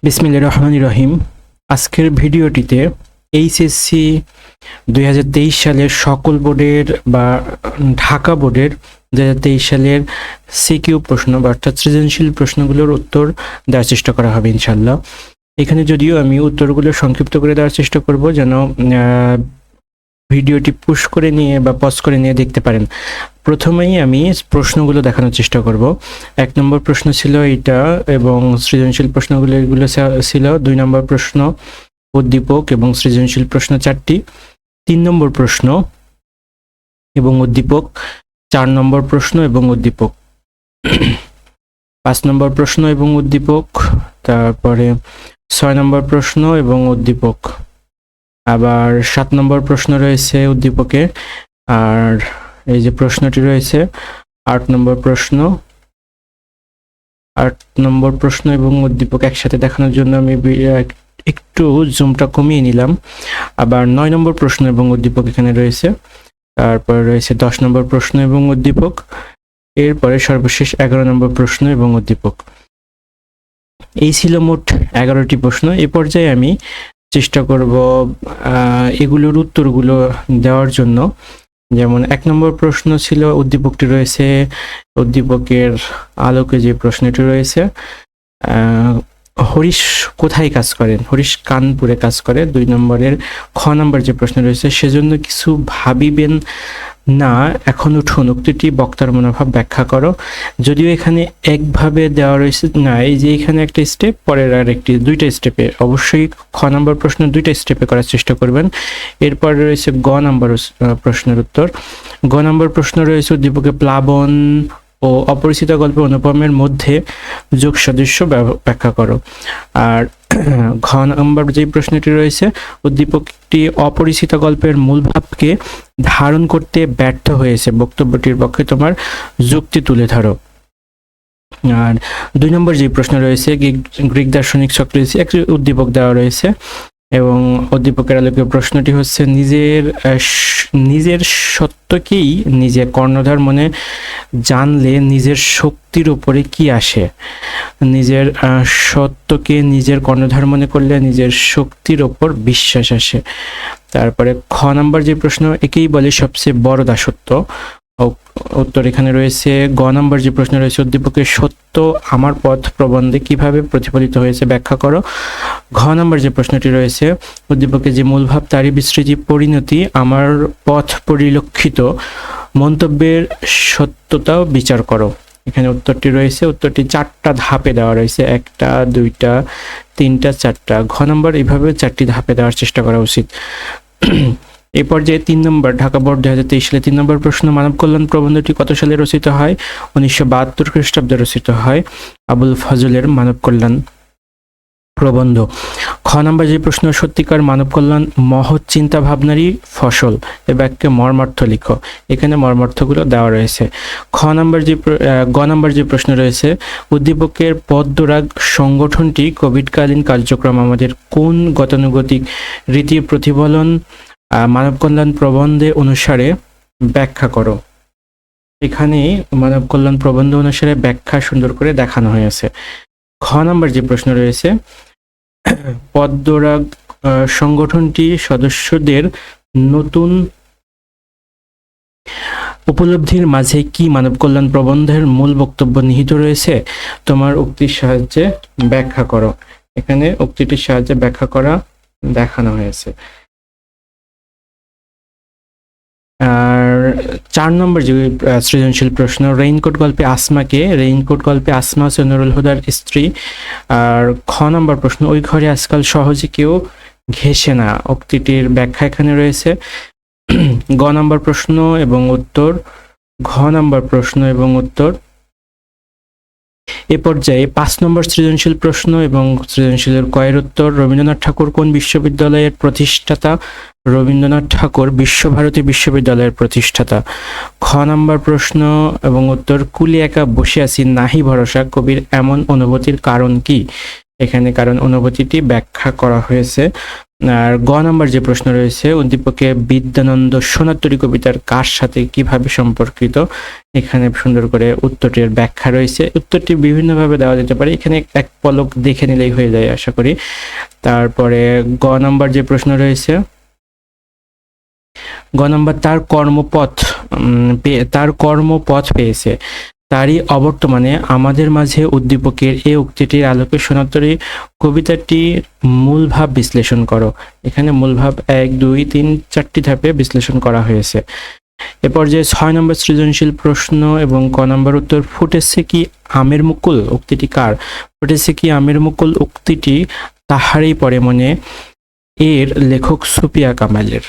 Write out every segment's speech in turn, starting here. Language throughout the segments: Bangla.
বিসমিল্লাহির রহমানির রহিম। আজকের ভিডিওটিতে এইচএসসি 2023 সালের সকল বোর্ডের বা ঢাকা বোর্ডের 2023 সালের সিকিউ প্রশ্ন বা অর্থাৎ সৃজনশীল প্রশ্নগুলোর উত্তর দেওয়ার চেষ্টা করা হবে ইনশাল্লাহ। এখানে যদিও আমি উত্তরগুলো সংক্ষিপ্ত করে দেওয়ার চেষ্টা করব যেন ভিডিওটি পুশ করে নিয়ে বা পজ করে নিয়ে দেখতে পারেন। প্রথমেই আমি প্রশ্নগুলো দেখানোর চেষ্টা করব। 1 নম্বর প্রশ্ন ছিল এইটা এবং সৃজনশীল প্রশ্নগুলো এগুলো ছিল। 2 নম্বর প্রশ্ন উদ্দীপক এবং সৃজনশীল প্রশ্ন 4টি। 3 নম্বর প্রশ্ন এবং উদ্দীপক, 4 নম্বর প্রশ্ন এবং উদ্দীপক, 5 নম্বর প্রশ্ন এবং উদ্দীপক, তারপরে 6 নম্বর প্রশ্ন এবং উদ্দীপক, আবার 7 নম্বর প্রশ্ন রয়েছে উদ্দীপকে, আর এই যে প্রশ্নটি রয়েছে 8 নম্বর প্রশ্ন, 8 নম্বর প্রশ্ন এবং উদ্দীপক একসাথে দেখানোর জন্য আমি একটু জুমটা কমিয়ে নিলাম। আবার 9 নম্বর প্রশ্ন এবং উদ্দীপক এখানে রয়েছে, তারপর রয়েছে 10 নম্বর প্রশ্ন এবং উদ্দীপক, এরপরে সর্বশেষ 11 নম্বর প্রশ্ন এবং উদ্দীপক। এই ছিল মোট 11টি প্রশ্ন। এ পর্যায়ে আমি চেষ্টা করব এগুলোর উত্তরগুলো দেওয়ার জন্য। যেমন 1 নম্বর প্রশ্ন ছিল উদ্দীপকটি রয়েছে, উদ্দীপকের আলোকে যে প্রশ্নটি রয়েছে, হরিশ কোথায় কাজ করেন? হরিশ কানপুরে কাজ করে। 2 নম্বরের খ নম্বর যে প্রশ্ন রয়েছে, সেজন্য কিছু ভাবিবেন না, এখন উঠুন, উক্তিটি বক্তার মনোভাব ব্যাখ্যা করো। যদিও এখানে একভাবে দেওয়া রয়েছে না, এই যে এখানে একটা স্টেপ, পরের আর একটি, 2টা স্টেপে, অবশ্যই খ নম্বর প্রশ্ন 2টা স্টেপে করার চেষ্টা করবেন। এরপর রয়েছে গ নম্বর প্রশ্নের উত্তর। গ নম্বর প্রশ্ন রয়েছে উদ্দীপকে প্লাবন ও অপরিচিত গল্পে অনুপমের মধ্যে যোগ সাদৃশ্য ব্যাখ্যা করো। আর ঘ নম্বর যে প্রশ্নটি রয়েছে, উদ্দীপকটি অপরিচিত গল্পের মূল ভাবকে ধারণ করতে ব্যর্থ হয়েছে, বক্তব্যটির পক্ষে তোমার যুক্তি তুলে ধরো। আর 2 নম্বর যে প্রশ্ন রয়েছে, গ্রিক দার্শনিক সক্রেটিস একটি উদ্দীপক দেওয়া রয়েছে এবং উদ্দীপকের আলোকে প্রশ্নটি হচ্ছে নিজের সত্যকেই নিজে কর্ণধার মনে জানলে নিজের শক্তির উপরে কি আসে? নিজের সত্যকে নিজের কর্ণধার মনে করলে নিজের শক্তির ওপর বিশ্বাস আসে। তারপরে খ নম্বর যে প্রশ্ন, একেই বলে সবচেয়ে বড় দাসত্ব। উত্তর এখানে রয়েছে গ নম্বর যে প্রশ্ন রয়েছে, উদ্দীপকের সত্য আমার পথ প্রবন্ধে কিভাবে প্রতিফলিত হয়েছে ব্যাখ্যা করো। ঘ নম্বর যে প্রশ্নটি রয়েছে, উদ্দীপকে যে মূল ভাব তারই বিস্তৃতি পরিণতি আমার পথ পরিলক্ষিত মন্তব্যের সত্যতাও বিচার করো। এখানে উত্তরটি রয়েছে, উত্তরটি 4টা ধাপে দেওয়া রয়েছে, 1টা 2টা 3টা 4টা। ঘ নম্বর এইভাবে 4টি ধাপে দেওয়ার চেষ্টা করা উচিত। এই পর্যায়ে 3 নম্বর ঢাকা বোর্ড 2023 সালে 3 নম্বর প্রশ্ন, মানব কল্যাণ প্রবন্ধটি কত সালে রচিত হয়? 1972 খ্রিস্টাব্দে রচিত হয় আবুল ফজলের মানব কল্যাণ প্রবন্ধ। খ নম্বর যে প্রশ্ন, সত্যিকার মানব কল্যাণ মহৎ চিন্তা ভাবনারই ফসল, এ বাক্যে মর্মার্থ লিখো। এখানে মর্মার্থগুলো দেওয়া রয়েছে। গ নম্বর যে প্রশ্ন রয়েছে, উদ্দীপকের পদ্মরাগ সংগঠনটি কোভিডকালীন কার্যক্রম আমাদের কোন গতানুগতিক রীতির প্রতিফলন মানব কল্যাণ প্রবন্ধে অনুসারে ব্যাখ্যা করো। এখানে মানব কল্যাণ প্রবন্ধ অনুসারে ব্যাখ্যা সুন্দর করে দেখানো হয়েছে। খ নম্বর যে প্রশ্ন রয়েছে, পদ্মরাগ সংগঠনটি সদস্যদের নতুন উপলব্ধির মাঝে কি মানব কল্যাণ প্রবন্ধের মূল বক্তব্য নিহিত রয়েছে? তোমার উক্তির সাহায্যে ব্যাখ্যা করো। এখানে উক্তিটির সাহায্যে ব্যাখ্যা করা দেখানো হয়েছে। আর 4 নম্বর যে সৃজনশীল প্রশ্ন, রেইনকোট গল্পে আসমা হচ্ছে নুরুল হুদার স্ত্রী। আর খ নম্বর প্রশ্ন, ওই ঘরে আজকাল সহজে কেউ ঘেঁষে না, উক্তিটির ব্যাখ্যা এখানে রয়েছে। গ নম্বর প্রশ্ন এবং উত্তর, ঘ নম্বর প্রশ্ন এবং উত্তর। এ পর্যায়ে 5 নম্বর সৃজনশীল প্রশ্ন এবং সৃজনশীলের কয়ের উত্তর, রবীন্দ্রনাথ ঠাকুর কোন বিশ্ববিদ্যালয়ের প্রতিষ্ঠাতা? রবীন্দ্রনাথ ঠাকুর বিশ্বভারতী বিশ্ববিদ্যালয়ের প্রতিষ্ঠাতা। খ নম্বর প্রশ্ন এবং উত্তর, কুলি একা বসে আছি নাহি ভরসা, কবির এমন অনুভূতির কারণ কি? এখানে কারণ অনুভূতিটি ব্যাখ্যা করা হয়েছে। আর গ নাম্বার যে প্রশ্ন রয়েছে, উদ্দীপকে বিদ্যানন্দ সোনাতরী কবিতার কার সাথে কিভাবে সম্পর্কিত, এখানে সুন্দর করে উত্তরটির ব্যাখ্যা রয়েছে। উত্তরটি বিভিন্নভাবে দেওয়া যেতে পারে, এখানে এক পলক দেখে নিলেই হয়ে যায় আশা করি। তারপরে গ নাম্বার যে প্রশ্ন রয়েছে, গ নাম্বার তার কর্মপথ পেয়েছে, তারই অবর্তমানে আমাদের মাঝে উদ্দীপকের এই উক্তিটির আলোকে সোনাতরী কবিতাটির মূল ভাব বিশ্লেষণ করো। এখানে মূল ভাব 1, 2, 3, 4টি ধাপে বিশ্লেষণ করা হয়েছে। এরপর যে 6 নম্বর সৃজনশীল প্রশ্ন এবং ক নম্বর উত্তর, ফুটেছে কি আমের মুকুল উক্তিটি কার? ফুটেছে কি আমের মুকুল উক্তিটি তাহারই পরে মনে এর লেখক সুফিয়া কামালের।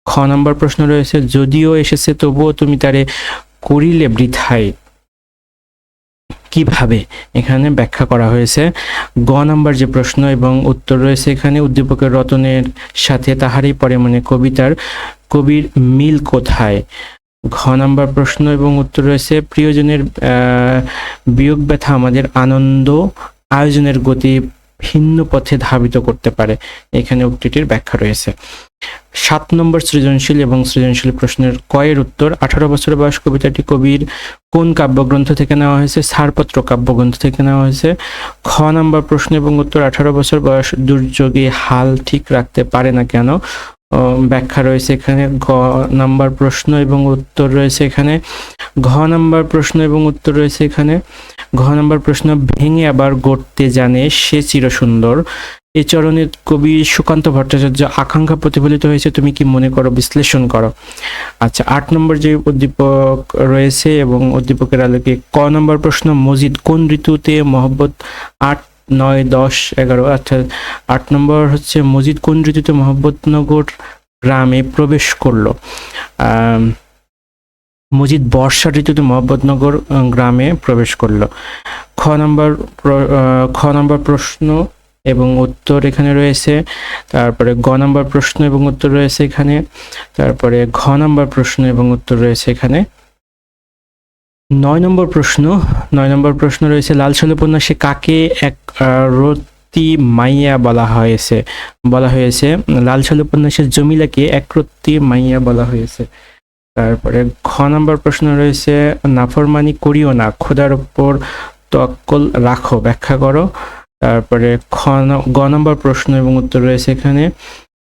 খ নম্বর প্রশ্ন রয়েছে, যদিও এসেছে তবুও তুমি তারে করিলে বৃথায়, কিভাবে, এখানে ব্যাখ্যা করা হয়েছে। গ নাম্বার যে প্রশ্ন এবং উত্তর রয়েছে, এখানে উদ্দীপকের রতনের সাথে তাহারই পরে মনে কবির মিল কোথায়। ঘ নাম্বার প্রশ্ন এবং উত্তর রয়েছে, প্রিয়জনের বিয়োগ ব্যথা আমাদের আনন্দ আয়োজনের গতি ভিন্ন পথে ধাবিত করতে পারে, এখানে উক্তিটির ব্যাখ্যা রয়েছে। 7 নম্বর সৃজনশীল এবং সৃজনশীল প্রশ্নের কয়ের উত্তর, 18 বছর বয়স কবিতাটি কবির কোন কাব্যগ্রন্থ থেকে নেওয়া হয়েছে? ছাড়পত্র কাব্যগ্রন্থ থেকে নেওয়া হয়েছে। খ নম্বর প্রশ্ন এবং উত্তর, 18 বছর বয়স দুর্যোগে হাল ঠিক রাখতে পারে না কেন, ব্যাখ্যা রয়েছে এখানে। ঘ নাম্বার প্রশ্ন এবং উত্তর রয়েছে এখানে। ঘ নাম্বার প্রশ্ন এবং উত্তর রয়েছে এখানে। ঘ নাম্বার প্রশ্ন, ভেঙে আবার গড়তে জানে সে চিরসুন্দর, এ চরণে কবি সুকান্ত ভট্টাচার্য আকাঙ্ক্ষা প্রতিফলিত হয়েছে, তুমি কি মনে করো, বিশ্লেষণ করো। আচ্ছা, 8 নম্বর যে উদ্দীপক রয়েছে এবং উদ্দীপকের আলোকে ক নম্বর প্রশ্ন, মজিদ কোন ঋতুতে মহব্বত 8, 9, 10, 11, আচ্ছা 8 নম্বর হচ্ছে, মজিদ কোন ঋতুতে মহব্বতনগর গ্রামে প্রবেশ করলো? মজিদ বর্ষা ঋতুতে মহব্বতনগর গ্রামে প্রবেশ করলো। খ নম্বর প্রশ্ন এবং উত্তর এখানে রয়েছে। তারপরে গ নম্বর প্রশ্ন এবং উত্তর রয়েছে এখানে। তারপরে ঘ নম্বর প্রশ্ন এবং উত্তর রয়েছে এখানে। 9 নম্বর প্রশ্ন রয়েছে, লালসাল উপন্যাসে কাকে এক রতি মাইয়া বলা হয়েছে? লালসাল উপন্যাসের জমিলাকে একরত্তি মাইয়া বলা হয়েছে। তারপরে খ নম্বর প্রশ্ন রয়েছে, নাফরমানি করিও না, খোদার উপর তওয়াক্কুল রাখো, ব্যাখ্যা করো। তারপরে গ নম্বর প্রশ্ন এবং উত্তর রয়েছে এখানে।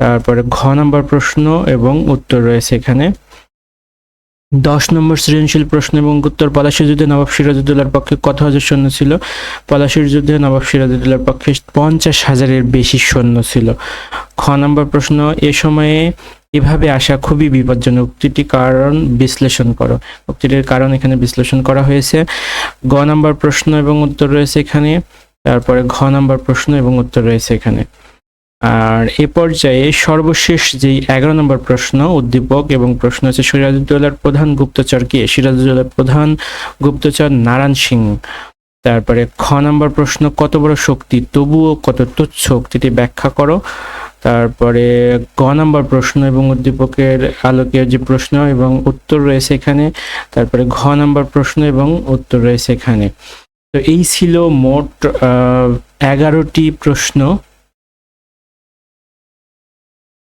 তারপরে ঘ নম্বর প্রশ্ন এবং উত্তর রয়েছে এখানে। 10 নম্বর সৃজনশীল প্রশ্ন এবং উত্তর, পলাশীর যুদ্ধে নবাব সিরাজউদ্দৌলার পক্ষে কত হাজার সৈন্য ছিল? পলাশীর যুদ্ধে নবাব সিরাজউদ্দৌলার পক্ষে 50,000-এর বেশি সৈন্য ছিল। খ নম্বর প্রশ্ন, এ সময়ে এভাবে আসা খুবই বিপজ্জনক, উক্তিটির কারণ বিশ্লেষণ করো। উক্তিটির কারণ এখানে বিশ্লেষণ করা হয়েছে। গ নম্বর প্রশ্ন এবং উত্তর রয়েছে এখানে। তারপরে ঘ নম্বর প্রশ্ন এবং উত্তর রয়েছে এখানে। আর এ পর্যায়ে সর্বশেষ যেই 11 নম্বর প্রশ্ন, উদ্দীপক এবং প্রশ্ন হচ্ছে, সিরাজউদ্দৌলার প্রধান গুপ্তচর কে? সিরাজউদ্দৌলার প্রধান গুপ্তচর নারায়ণ সিং। তারপরে খ নম্বর প্রশ্ন, কত বড় শক্তি তবুও কত তুচ্ছ, উক্তিটি ব্যাখ্যা করো। তারপরে গ নম্বর প্রশ্ন এবং উদ্দীপকের আলোকে যে প্রশ্ন এবং উত্তর রয়েছে এখানে। তারপরে ঘ নম্বর প্রশ্ন এবং উত্তর রয়েছে এখানে। তো এই ছিল মোট 11টি প্রশ্ন,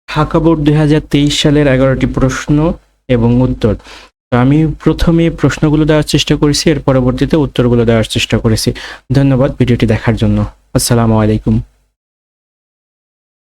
ঢাকা বোর্ড 2023 সালের 11টি প্রশ্ন এবং উত্তর। তো আমি প্রথমে প্রশ্নগুলো দেওয়ার চেষ্টা করেছি, এর পরবর্তীতে উত্তরগুলো দেওয়ার চেষ্টা করেছি। ধন্যবাদ ভিডিওটি দেখার জন্য। আসসালামু আলাইকুম।